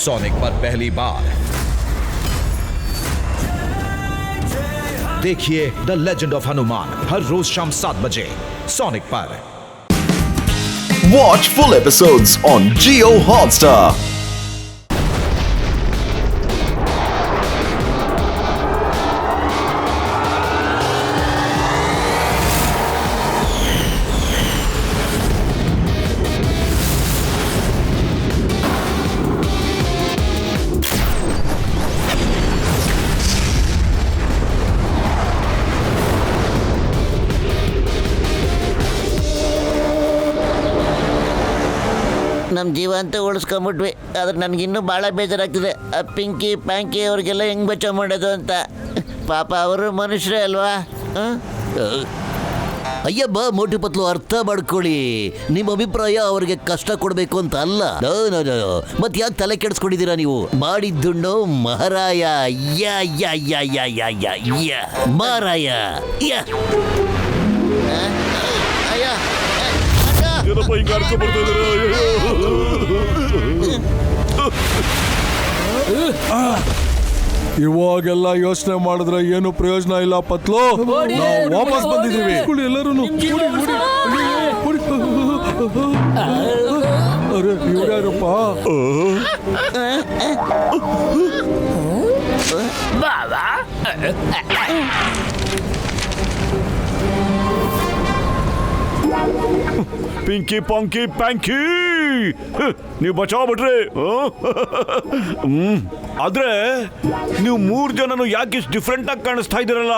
Sonic पर पहली बार देखिए द लेजेंड ऑफ हनुमान हर रोज शाम 7 बजे सोनिक पर। Watch full episodes on Jio Hotstar. ನಮ್ಮ ಜೀವ ಅಂತ ಉಳಿಸ್ಕೊಂಬಿಟ್ವಿ. ಆದ್ರೆ ನನಗಿನ್ನೂ ಭಾಳ ಬೇಜಾರಾಗ್ತಿದೆ. ಆ ಪಿಂಕಿ ಪ್ಯಾಂಕಿ ಅವ್ರಿಗೆಲ್ಲ ಹೆಂಗೆ ಬಚಾವ್ ಮಾಡೋದು ಅಂತ. ಪಾಪ ಅವರು ಮನುಷ್ಯರೇ ಅಲ್ವಾ? ಅಯ್ಯಬ್ಬ ಮೋಟು ಪತ್ಲು, ಅರ್ಥ ಮಾಡ್ಕೊಳ್ಳಿ. ನಿಮ್ಮ ಅಭಿಪ್ರಾಯ ಅವ್ರಿಗೆ ಕಷ್ಟ ಕೊಡಬೇಕು ಅಂತ ಅಲ್ಲ. ಮತ್ತೆ ಯಾಕೆ ತಲೆ ಕೆಡಿಸ್ಕೊಂಡಿದ್ದೀರಾ ನೀವು? ಮಾಡಿದ್ದುಣ್ಣೋ ಮಹಾರಾಯ ಯಾ ಯಾ ಯಾ ಯಾ ಯಾ ಯಾ ಯಾ ಮಾರಾಯ ಯಾ. ಇವಾಗೆಲ್ಲ ಯೋಚನೆ ಮಾಡಿದ್ರೆ ಏನು ಪ್ರಯೋಜನ ಇಲ್ಲ ಪತ್ಲು. ನಾವು ವಾಪಸ್ ಬಂದಿದ್ದೀವಿ. ಎಲ್ಲರೂ ಅರೆ ಇವ್ರ್ಯಾರಪ್ಪ? ಪಿಂಕಿ ಪಾಂಕಿ ಪ್ಯಾಂಕಿ ನೀವು ಬಚಾವ್ ಬಿಟ್ರಿ. ಆದ್ರೆ ನೀವು 3 ಜನನು ಯಾಕೆ ಇಷ್ಟು ಡಿಫ್ರೆಂಟ್ ಆಗಿ ಕಾಣಿಸ್ತಾ ಇದ್ದೀರಲ್ಲ?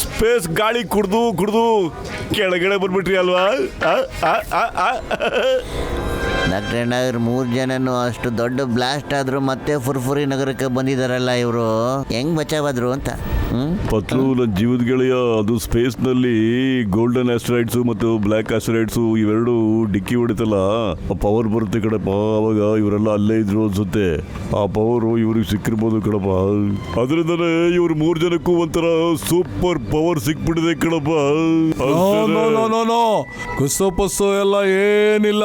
ಸ್ಪೇಸ್ ಗಾಳಿ ಕುಡ್ದು ಕೆಳಗಡೆ ಬಂದ್ಬಿಟ್ರಿ ಅಲ್ವಾ? ಡಾಕ್ಟ್ರೆ, ಇವ್ರು 3 ಜನನು ಅಷ್ಟು ದೊಡ್ಡ ಬ್ಲಾಸ್ಟ್ ಆದ್ರು ಮತ್ತೆ ಫುರ್ಫುರಿ ನಗರಕ್ಕೆ ಬಂದಿದಾರಲ್ಲ, ಇವರು ಹೆಂಗ್ ಬಚಾವಾದ್ರು ಅಂತ. ಪತ್ಲು, ನನ್ನ ಜೀವದ ಗೆಳೆಯ, ಅದು ಸ್ಪೇಸ್ನಲ್ಲಿ ಗೋಲ್ಡನ್ ಆಸ್ಟ್ರಾಯ್ಡ್ಸು ಮತ್ತು ಬ್ಲ್ಯಾಕ್ ಆಸ್ಟ್ರಾಯ್ಡ್ಸು ಇವೆರಡು ಡಿಕ್ಕಿ ಹೊಡಿತಲ್ಲ, ಆ ಪವರ್ ಬರುತ್ತೆ ಕಣಪ್ಪ. ಅವಾಗ ಇವರೆಲ್ಲ ಅಲ್ಲೇ ಇದ್ರು ಅನ್ಸುತ್ತೆ. ಆ ಪವರು ಇವ್ರಿಗೆ ಸಿಕ್ಕಿರ್ಬೋದು ಕಣಪ್ಪ. ಅದರಿಂದನೇ ಇವ್ರು 3 ಜನಕ್ಕೂ ಒಂಥರ ಸೂಪರ್ ಪವರ್ ಸಿಕ್ಬಿಟ್ಟಿದೆ ಕಣಪ್ಪ. ಕುಸ್ಸು ಎಲ್ಲ ಏನಿಲ್ಲ.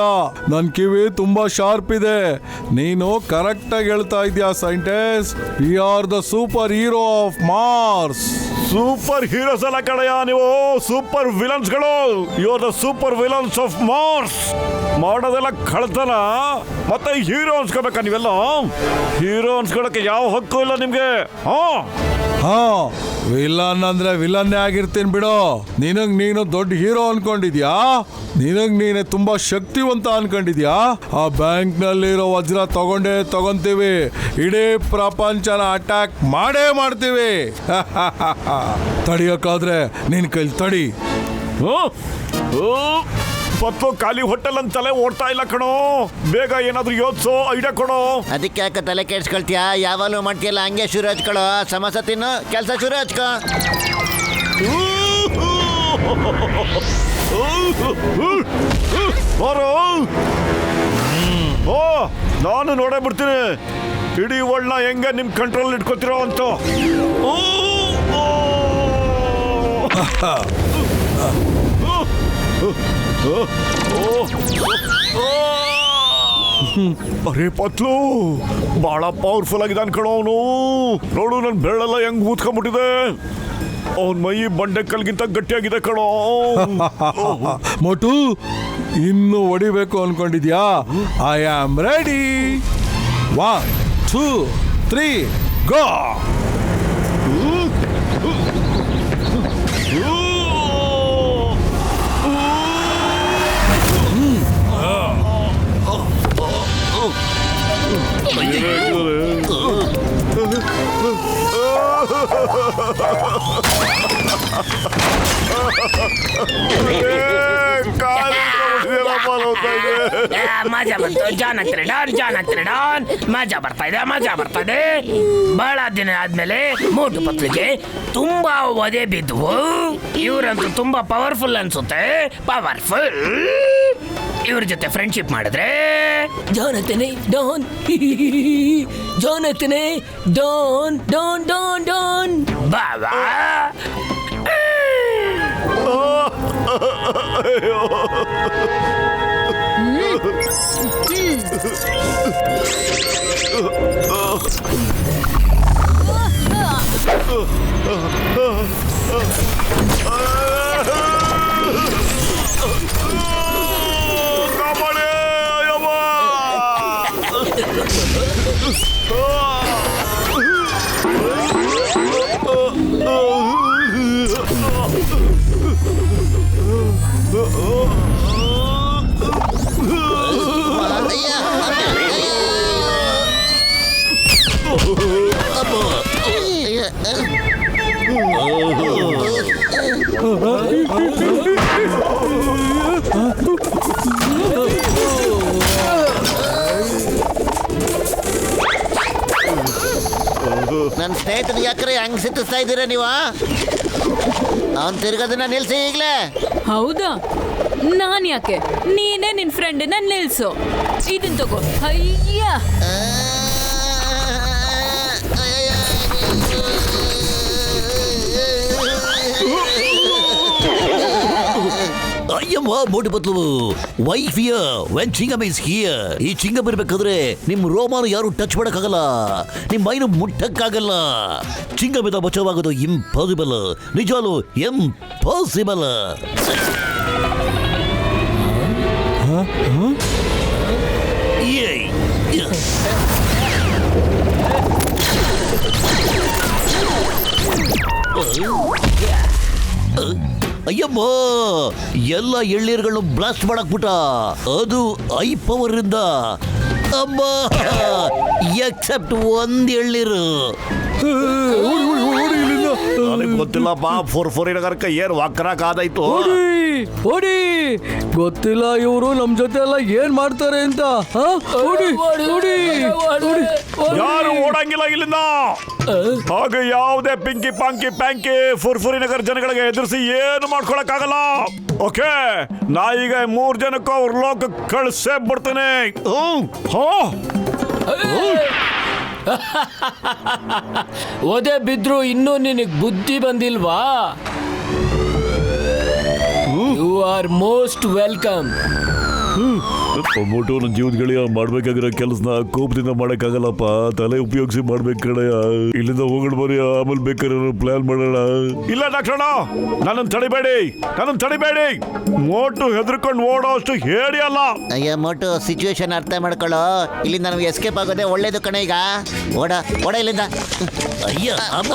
ನನ್ ಕಿವಿ ತುಂಬಾ ಶಾರ್ಪ್ ಇದೆ. ನೀನು ಕರೆಕ್ಟ್ ಆಗಿ ಹೇಳ್ತಾ ಇದೀಯಾ scientist. We are the superhero of Mars. Superheroes ಅಲ್ಲ ಕಣಯ್ಯ, ನೀವು ಸೂಪರ್ ವಿಲನ್ಸ್ಗಳು. You are the supervillains of Mars. ಮಾಡೋದೆಲ್ಲ ಕಳ್ತನ, ಮತ್ತೆ ಹೀರೋ ಅನ್ಸ್ಕೋಬೇಕಾ ನೀವೆಲ್ಲ? ಹೀರೋ ಅನ್ಸ್ಕೊಳಕ್ಕೆ ಯಾವ ಹಕ್ಕು ಇಲ್ಲ ನಿಮ್ಗೆ. ವಿಲನ್ ಅಂದ್ರೆ ವಿಲನ್ನೇ ಆಗಿರ್ತೀನಿ ಬಿಡು. ನೀನು ದೊಡ್ಡ ಹೀರೋ ಅನ್ಕೊಂಡಿದ್ಯಾ? ನೀನೇ ತುಂಬಾ ಶಕ್ತಿವಂತ ಅನ್ಕೊಂಡಿದ್ಯಾ? ಆ ಬ್ಯಾಂಕ್ ನಲ್ಲಿರೋ ವಜ್ರ ತಗೊಂತೀವಿ. ಇಡೀ ಪ್ರಪಂಚನ ಅಟ್ಯಾಕ್ ಮಾಡ್ತೀವಿ. ತಡಿಯೋಕ್ಕಾದ್ರೆ ನಿನ್ ಕೈಲಿ ತಡಿ. ಪತ್ತು ಖಾಲಿ ಹೋಟೆಲ್ ಅಂತಲೇ ಓಡ್ತಾ ಇಲ್ಲ ಕಣೋ. ಬೇಗ ಏನಾದ್ರೂ ಯೋಚಿಸೋ, ಐಡಿಯಾ ಕೊಡೋ. ಅದಕ್ಕೆ ಯಾಕೆ ತಲೆ ಕೆಡ್ಸ್ಕೊಳ್ತೀಯಾ? ಯಾವಾಗಲೂ ಮಾಡ್ತೀಯಲ್ಲ ಹಂಗೆ ಶುರು ಹಚ್ಕೊಳ್ಳೋ. ಸಮಸ್ಯೆ ತಿನ್ನು, ಕೆಲಸ ಶುರು ಹಚ್ಕೋ. ನಾನು ನೋಡೇ ಬಿಡ್ತೀನಿ ಇಡೀ ವರ್ಲ್ಡ್ನ ಹೆಂಗೆ ನಿಮ್ ಕಂಟ್ರೋಲ್ ಇಟ್ಕೋತಿರೋ ಅಂತ. ಅರೆ ಪತ್ಲು, ಬಹಳ ಪವರ್ಫುಲ್ ಆಗಿದ್ದಾನೆ ಕಣೋ ಅವನು. ನೋಡು, ನನ್ನ ಬೆರಳೆಲ್ಲ ಹೆಂಗ್ ಊದ್ಕೊಂಡ್ಬಿಟ್ಟಿದೆ. ಅವನ್ ಮೈ ಬಂಡೆ ಕಲ್ಗಿಂತ ಗಟ್ಟಿಯಾಗಿದೆ ಕಣೋ. ಮೋಟು, ಇನ್ನು ಹೊಡಿಬೇಕು ಅನ್ಕೊಂಡಿದ್ಯಾ? I am ready. 1 2 3 ಗೋ. ಮಜಾ ಬಂತು. ಜಾನ್ ಮಜಾ ಬರ್ತಾ ಇದೆ. ಬಹಳ ದಿನ ಆದ್ಮೇಲೆ ಮೋಟು ಪತ್ಲಿಗೆ ತುಂಬಾ ಒದೆ ಬಿದ್ವು. ಇವರಂತೂ ತುಂಬಾ ಪವರ್ಫುಲ್ ಅನ್ಸುತ್ತೆ. ಪವರ್ಫುಲ್. ಇವ್ರ ಜೊತೆ ಫ್ರೆಂಡ್ಶಿಪ್ ಮಾಡಿದ್ರೆ ಜಾನತನೆ ಡಾನ್ ಬಾಬಾ. ನನ್ನ ಸ್ನೇಹಿತನಿಗೆ ಯಾಕ್ರೆ ಹಂಗ್ ಸಿಟ್ಟಿಸ್ತಾ ಇದ್ದೀರಾ ನೀವು? ಅವನ್ ತಿರ್ಗೋದನ್ನ ನಿಲ್ಸಿ ಈಗ್ಲೇ. ಹೌದಾ? ನಾನ್ ಯಾಕೆ? ನೀನೇ ನಿನ್ ಫ್ರೆಂಡನ್ನ ನಿಲ್ಸು. ಇದನ್ ತಗೋ. ಅಯ್ಯ, ಅಯ್ಯಮ್ಮ Motu Patlu wife here when chewing gum is here. ಈ ಚಿಂಗಮ್ ಇರ್ಬೇಕಾದ್ರೆ ನಿಮ್ ರೋಮಾನು ಯಾರು ಟಚ್ ಮಾಡಕ್ಕಾಗಲ್ಲ, ನಿಮ್ ಮೈನು ಮುಟ್ಟಕ್ಕಾಗಲ್ಲ. ಚಿಂಗಮಿಂದ ಬಚಾವಾಗೋದು ಇಂಪಾಸಿಬಲ್, ನಿಜವಾಗ್ಲೂ ಇಂಪಾಸಿಬಲ್. ಅಯ್ಯಮ್ಮ, ಎಲ್ಲ ಎಳ್ಳೀರುಗಳನ್ನು ಬ್ಲಾಸ್ಟ್ ಮಾಡಕ್ಬಿಟ್ಟ. ಅದು ಐ ಪವರ್ ಇಂದ. ಅಮ್ಮ, ಎಕ್ಸೆಪ್ಟ್ ಒಂದ್ ಎಳ್ಳೀರು. ನನಗೆ ಗೊತ್ತಿಲ್ಲಪ್ಪ. ಫೋರ್ ನಗರಕ್ಕೆ ಏನ್ ವಕ್ರಕ್ಕಾದಾಯ್ತು. ಓಡಿ, ಗೊತ್ತಿಲ್ಲ ಇವರು ನಮ್ ಜೊತೆ ಎಲ್ಲ ಏನ್ ಮಾಡ್ತಾರೆ ಅಂತ. ಯಾರು ಓಡಂಗಿಲ್ಲ ಇಲ್ಲಿಂದ. ಹಾಗೆ ಯಾವುದೇ ಪಿಂಕಿ ಪಾಂಕಿ ಪ್ಯಾಂಕಿ ಫುರ್ಫುರಿ ನಗರ ಜನಗಳಿಗೆ ಎದುರಿಸಿ ಏನು ಮಾಡ್ಕೊಳಕ್ಕಾಗಲ್ಲ. ಓಕೆ, ನಾ ಈಗ 3 ಜನಕ್ಕೂ ಅವ್ರ ಲೋಕ ಕಳ್ಸೇ ಬಿಡ್ತೇನೆ. ಒದೆ ಬಿದ್ರು ಇನ್ನೂ ನಿನಗ್ ಬುದ್ಧಿ ಬಂದಿಲ್ವಾ? You are most welcome. Motu, ನನ್ನ ಜೀವದ ಗೆಳೆಯ, ಮಾಡ್ಬೇಕಾಗಿರೋ ಕೆಲಸನ ಕೋಪದಿಂದ ಮಾಡಕ್ಕಾಗಲ್ಲಪ್ಪ. ತಲೆ ಉಪಯೋಗಿಸಿ ಮಾಡ್ಬೇಕು ಕಡೆಯ. ಇಲ್ಲಿಂದ ಹೋಗೋಣ ಬರೀ, ಆಮೇಲೆ ಬೇಕಾದ್ರೆ ಪ್ಲಾನ್ ಮಾಡೋಣ. ಇಲ್ಲ ಡಾಕ್ಟರ್, ನನ್ನನ್ನು ತಡಿಬೇಡಿ. ಮೋಟು ಹೆದರ್ಕೊಂಡು ಓಡೋ ಅಷ್ಟು ಹೇಳಿ ಅಲ್ಲ. ಅಯ್ಯ ಮೋಟು, ಸಿಚುವೇಶನ್ ಅರ್ಥ ಮಾಡ್ಕೊಳ್ಳೋ. ಇಲ್ಲಿಂದ ನಮ್ಗೆ ಎಸ್ಕೇಪ್ ಆಗೋದೇ ಒಳ್ಳೇದು ಕಣ. ಈಗ ಓಡ ಇಲ್ಲಿಂದ. ಅಯ್ಯ ಅಮ್ಮ,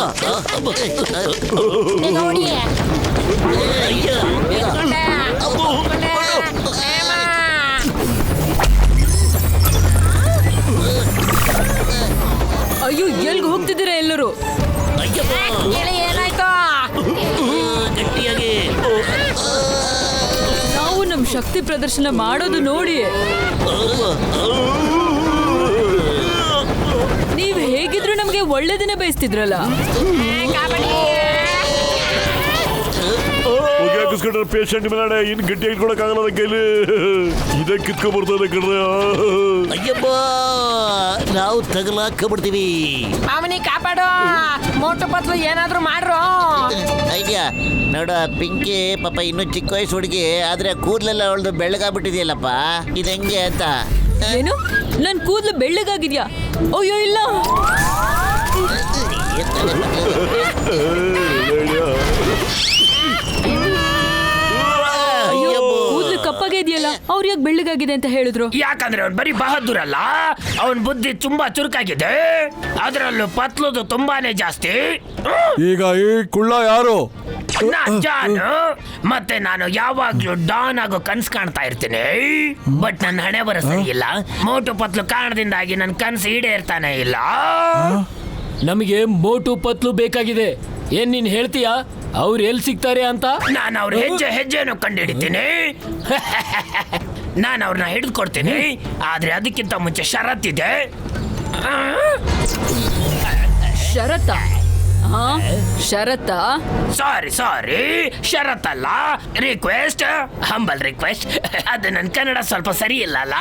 ಅಯ್ಯೋ, ಎಲ್ಗೆ ಹೋಗ್ತಿದ್ದೀರಾ ಎಲ್ಲರೂ? ಏನಾಯ್ತು? ಗಟ್ಟಿಯಾಗಿ ನಾವು ನಮ್ ಶಕ್ತಿ ಪ್ರದರ್ಶನ ಮಾಡೋದು ನೋಡಿ. ನೀವ್ ಹೇಗಿದ್ರು ನಮ್ಗೆ ಒಳ್ಳೇದನ್ನೇ ಬಯಸ್ತಿದ್ರಲ್ಲ. ಪೇಷಂಟ್ ಮೇಲೆ ಇನ್ ಗಟ್ಟಿ ಇಟ್ಕೊಳಕ್ಕಾಗಲ್ಲ ಕೈಲಿ. ಇದೇ ಕಿತ್ಕೊಂಡ್ಬರ್ತದೆ ಕಡ್ರೆ. ಅಯ್ಯಪ್ಪ, ನಾವು ತಗಲಾಕಬಿಡ್ತೀವಿ. ಅವನಿಗೆ ಕಾಪಾಡು. ಮೋಟು ಪತ್ಲು ಏನಾದ್ರೂ ಮಾಡ್ರು. ಐಡಿಯಾ ನೋಡ, ಪಿಂಕಿ ಪಾಪ ಇನ್ನೂ ಚಿಕ್ಕ ವಯಸ್ಸು ಹುಡುಗಿ, ಆದ್ರೆ ಕೂದಲೆಲ್ಲ ಅವಳದು ಬೆಳ್ಳಗಾಗ್ಬಿಟ್ಟಿದೆಯಲ್ಲಪ್ಪ. ಇದು ಹೆಂಗೆ ಅಂತ. ಏನು? ನನ್ ಕೂದಲು ಬೆಳ್ಳಗಾಗಿದ್ಯಾ? ಅಯ್ಯೋ ಇಲ್ಲ. ಕೂದಲು ಕಪ್ಪಾಗೆ ಇದೆಯಲ್ಲ, ಅವ್ರು ಯಾಕೆ ಬೆಳ್ಳಗಾಗಿದೆ ಅಂತ ಹೇಳಿದ್ರು? ಯಾಕಂದ್ರೆ ಅವ್ನು ಬರೀ ಬಹದ್ದೂರ್ ಅಲ್ಲ, ಅವನ್ ಬುದ್ಧಿ ತುಂಬಾ ಚುರುಕಾಗಿದೆ. ಅದರಲ್ಲೂ ಪತ್ಲುದು ತುಂಬಾನೇ ಜಾಸ್ತಿ. ಈಗ ಈ ಕುಳ್ಳ ಯಾರು? ಜಾನು. ಮತ್ತೆ ನಾನು ಯಾವಾಗ್ಲೂ ಡಾನ್ ಆಗೋ ಕನ್ಸ್ ಕಾಣ್ತಾ ಇರ್ತೀನಿ. ಬಟ್ ನನ್ನ ಹಣೆ ಬರ ಸರಿ ಇಲ್ಲ. ಮೋಟು ಪತ್ಲು ಕಾರಣದಿಂದಾಗಿ ನನ್ನ ಕನ್ಸು ಈಡೇರ್ತಾನೆ ಇಲ್ಲ. ನಮಗೆ ಮೋಟು ಪತ್ಲು ಬೇಕಾಗಿದೆ. ಏನ್ ನೀನ್ ಹೇಳ್ತೀಯಾ? ಅವ್ರು ಎಲ್ಲಿ ಸಿಗ್ತಾರೆ ಅಂತ? ನಾನು ಅವ್ರ ಹೆಜ್ಜೆನೂ ಕಂಡುಹಿಡಿತೀನಿ. ನಾನು ಅವ್ರನ್ನ ಹಿಡಿದುಕೊಡ್ತೀನಿ. ಆದ್ರೆ ಅದಕ್ಕಿಂತ ಮುಂಚೆ ಷರತ್ತಿದೆ. ಶರತ್ತ? ಷರತ್ತಾ? ಸಾರಿ ಷರತ್ತಲ್ಲ, ರಿಕ್ವೆಸ್ಟ್, ಹಂಬಲ್ ರಿಕ್ವೆಸ್ಟ್. ಅದು ನನ್ನ ಕನ್ನಡ ಸ್ವಲ್ಪ ಸರಿ ಇಲ್ಲ ಅಲ್ಲ.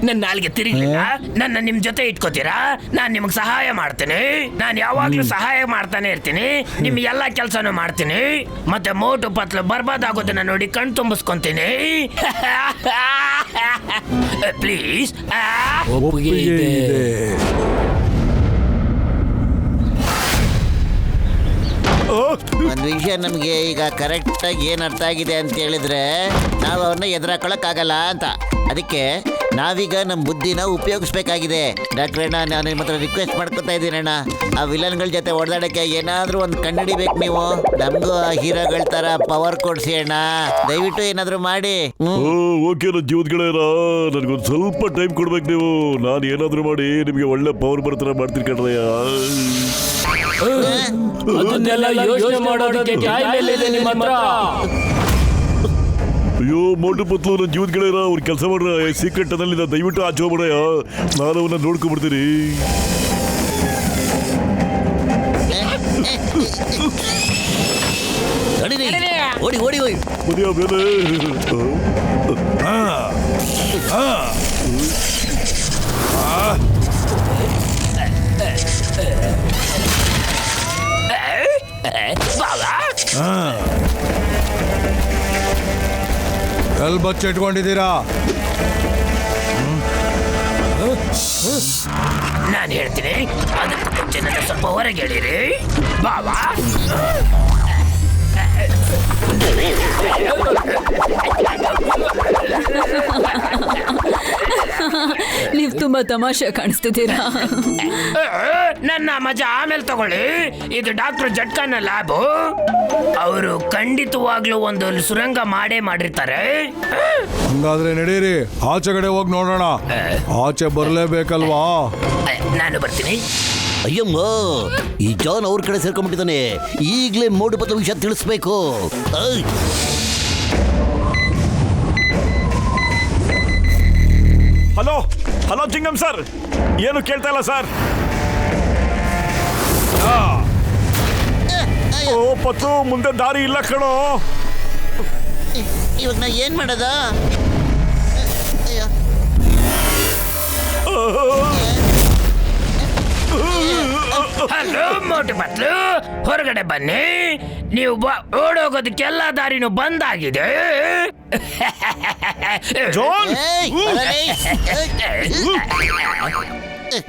ನನ್ನ ನಾಲ್ಗೆ ತಿರುಗಲಿಲ್ಲ. ನನ್ನ ನಿಮ್ ಜೊತೆ ಇಟ್ಕೋತೀರಾ? ನಾನ್ ನಿಮಗ್ ಸಹಾಯ ಮಾಡ್ತೀನಿ. ನಾನು ಯಾವಾಗ್ಲೂ ಸಹಾಯ ಮಾಡ್ತಾನೆ ಇರ್ತೀನಿ. ನಿಮ್ ಎಲ್ಲಾ ಕೆಲ್ಸನೂ ಮಾಡ್ತೀನಿ. ಮತ್ತೆ ಮೋಟು ಪತ್ಲು ಬರ್ಬಾದಾಗೋದನ್ನ ನೋಡಿ ಕಣ್ ತುಂಬಿಸ್ಕೊಂತೀನಿ. ಪ್ಲೀಸ್. ಒಪ್ಪಿಗೆ ಇದೆ. ಒಂದು ವಿಷಯ ನಮಗೆ ಈಗ ಕರೆಕ್ಟಾಗಿ ಏನು ಅರ್ಥ ಆಗಿದೆ ಅಂತ ಹೇಳಿದ್ರೆ, ನಾವು ಅವ್ರನ್ನ ಎದುರಾಕೊಳ್ಳೋಕ್ಕಾಗಲ್ಲ ಅಂತ. ಅದಕ್ಕೆ ನಾವೀಗ ನಮ್ಮ ಬುದ್ಧಿನ ಉಪಯೋಗಿಸ್ಬೇಕಾಗಿದೆ. ಡಾಕ್ಟ್ರ್ ಅಣ್ಣ, ನಾನು ನಿಮ್ಮ ಹತ್ರ ರಿಕ್ವೆಸ್ಟ್ ಮಾಡ್ಕೊತಾ ಇದ್ದೀನಿ ಅಣ್ಣ, ಆ ವಿಲನ್ಗಳ ಜೊತೆ ಹೊಡೆದಾಡಕ್ಕೆ ಏನಾದರೂ ಒಂದು ಕಂಡುಹಿಡಿಬೇಕು ನೀವು. ನಮಗೂ ಆ ಹೀರೋಗಳ ಥರ ಪವರ್ ಕೊಡಿಸಿ ಅಣ್ಣ, ದಯವಿಟ್ಟು ಏನಾದರೂ ಮಾಡಿ. ಓಕೆ ನನ್ನ ಜೀವದ್ಗಳೇನ, ನನಗೊಂದು ಸ್ವಲ್ಪ ಟೈಮ್ ಕೊಡ್ಬೇಕು ನೀವು. ನಾನು ಏನಾದರೂ ಮಾಡಿ ನಿಮಗೆ ಒಳ್ಳೆ ಪವರ್ ಬರ್ತಾರ ಮಾಡ್ತೀನಿ ಕಣ್ರಯ್ಯ. ಅದನ್ನೆಲ್ಲ ಯೋಚನೆ ಮಾಡೋದಕ್ಕೆ ಟೈಮ್ ಎಲ್ಲಿದೆ ನಿಮ್ಮ ಹತ್ರ? ಅಯ್ಯೋ ಮೋಟು ಪತ್ಲು, ನನ್ನ ಜೀವದ್ಗಳೇನ, ಅವ್ರು ಕೆಲಸ ಮಾಡ್ರ ಸೀಕ್ರೆಟ್ ಅಲ್ಲಿ ದಯವಿಟ್ಟು ಆಚೆ ಹೋಗ್ಬಿಡಯ್ಯ. ನಾನು ಅವನ್ನ ನೋಡ್ಕೊಂಡ್ಬಿಡ್ತೀನಿ. ಓಡಿ ಓಡಿ ಹೋಯ್. ಮನೆಯ ಮೇಲೆ ಎಲ್ಲಿ ಬಚ್ಚಿಟ್ಕೊಂಡಿದ್ದೀರಾ? ನಾನು ಹೇಳ್ತೀನಿ, ಅದಕ್ಕೆ ಮುಂಚೆ ನನ್ನ ಸ್ವಲ್ಪ ಹೊರಗೆ ಹೇಳಿರಿ ಬಾವಾ. ನೀವು ತುಂಬಾ ತಮಾಷೆ ಕಾಣಿಸ್ತಿದ್ದೀರಾ. ನನ್ನ ಮಜಾ ಆಮೇಲೆ ತಗೊಳ್ಳಿ. ಇದು ಡಾಕ್ಟರ್ ಜಟ್ಕಾನ ಲ್ಯಾಬು. ಅವರು ಖಂಡಿತವಾಗ್ಲೂ ಒಂದು ಸುರಂಗ ಮಾಡಿರ್ತಾರೆ. ಹಂಗಾದ್ರೆ ನಡೀರಿ, ಆಚೆ ಕಡೆ ಹೋಗಿ ನೋಡೋಣ. ಆಚೆ ಬರ್ಲೇಬೇಕಲ್ವಾ? ನಾನು ಬರ್ತೀನಿ. ಅಯ್ಯಮ್ಮ, ಈ ಜಾನ್ ಅವ್ರ ಕಡೆ ಸೇರ್ಕೊಂಡ್ಬಿಟ್ಟಿದ್ದಾನೆ. ಈಗಲೇ ಮೋಟು ಪತ್ಲು ವಿಷಯ ತಿಳಿಸ್ಬೇಕು. ಹಲೋ ಜಿಂಗಮ್ ಸರ್, ಏನು ಕೇಳ್ತಾ ಇಲ್ಲ ಸರ್? ಓ ಪತ್ತು, ಮುಂದೆ ದಾರಿ ಇಲ್ಲ ಕಣೋ. ಇವಾಗ ನಾ ಏನು ಮಾಡೋದ? ಹಲೋ ಮೋಟು ಪತ್ಲು, ಹೊರಗಡೆ ಬನ್ನಿ. ನೀವು ಓಡೋಗೋದಕ್ಕೆಲ್ಲ ದಾರಿನೂ ಬಂದಾಗಿದೆ.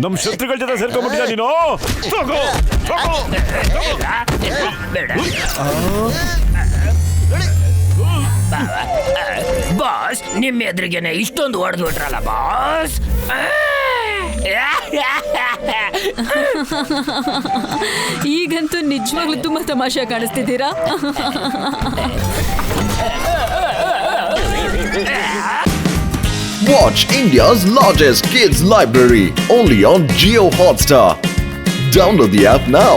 ನಮ್ ಶತ್ರುಗಳ ಜೊತೆ ಸೇರ್ಕೊಂಡ್ಬಿಟ್ಟಿದ ನೀನು. ಬಾಸ್, ನಿಮ್ಮ ಎದುರಿಗೆನೆ ಇಷ್ಟೊಂದು ಹೊಡೆದು ಬಿಟ್ರಲ್ಲ ಬಾಸ್. ಈಗಂತೂ ನಿಜವಾಗ್ಲೂ ತುಂಬಾ ತಮಾಷೆ ಕಾಣಿಸ್ತಿದ್ದೀರಾ. Watch India's largest kids library only on Jio Hotstar. Download the app now.